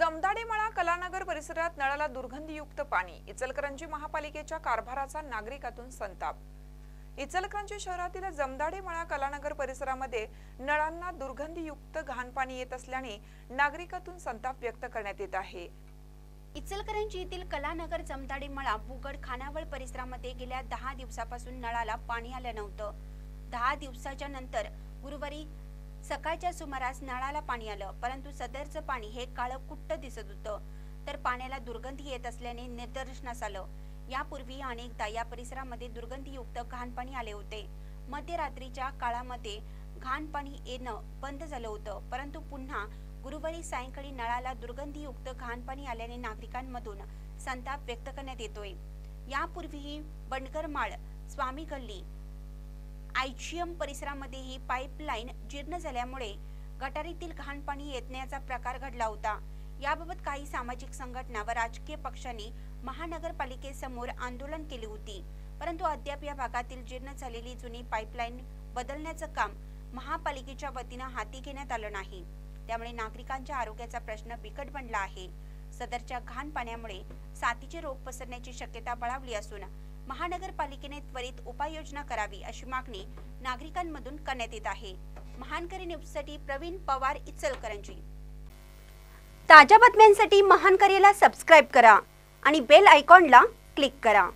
जमदाडेमळा कलानगर परिसरात नळाला दुर्गंधीयुक्त पाणी। इचलकरंजी महापालिकेच्या कारभाराचा नागरिकातून संताप। इचलकरंजी शहरातील जमदाडेमळा कलानगर परिसरामध्ये नळांना दुर्गंधीयुक्त घाण पाणी येत असल्याने नागरिकातून संताप व्यक्त करण्यात येत आहे। इचलकरंजी येथील कलानगर जमदाडेमळा बुगड खानावळ परिसरामध्ये गेल्या 10 दिवसापासून नळाला पाणी आलं नव्हतं। 10 दिवसाच्या नंतर गुरुवारी सकाळच्या सुमारास नळाला पाणी आलं, परंतु सदरचं पाणी हे काळं कुट्ट दिसत होतं, तर पाण्याला दुर्गंधी येत असल्याने निदर्शनास आलं। यापूर्वी अनेकदा या परिसरामध्ये दुर्गंधीयुक्त घाण पाणी आले होते। मध्यरात्रीच्या काळामध्ये घाण पाणी येणं बंद झालं होतं, परंतु पुन्हा गुरुवारी सायंकाळी नळाला दुर्गंधीयुक्त घाण पाणी आल्याने नागरिकांमधून संताप व्यक्त करण्यात येतोय। यापूर्वीही बंडगरमाळ, स्वामी गल्ली, आयजीएम परिसरामध्येही पाईपलाईन जीर्ण झाल्यामुळे गटारीतील घाण पाणी येण्याचा प्रकार घडला होता। याबाबत काही सामाजिक संघटना व राजकीय पक्षांनी महानगरपालिकेसमोर आंदोलन केले होते, परंतु अद्याप या भागातील जीर्ण झालेली जुनी पाईपलाईन बदलण्याचं काम महापालिकेच्या वतीनं हाती घेण्यात आलं नाही। त्यामुळे नागरिकांच्या आरोग्याचा प्रश्न बिकट बनला आहे। सदरच्या घाण पाण्यामुळे साथीचे रोग पसरण्याची शक्यता बळावली असून महानगरपालिकेने त्वरित उपाययोजना करावी अशी मागणी नागरिकांमधून करण्यात येत आहे। महानकरी न्यूजसाठी प्रवीण पवार, इचलकरंजी। ताज्या बातम्यांसाठी महानकरीला सबस्क्राइब करा आणि बेल आयकॉनला क्लिक करा।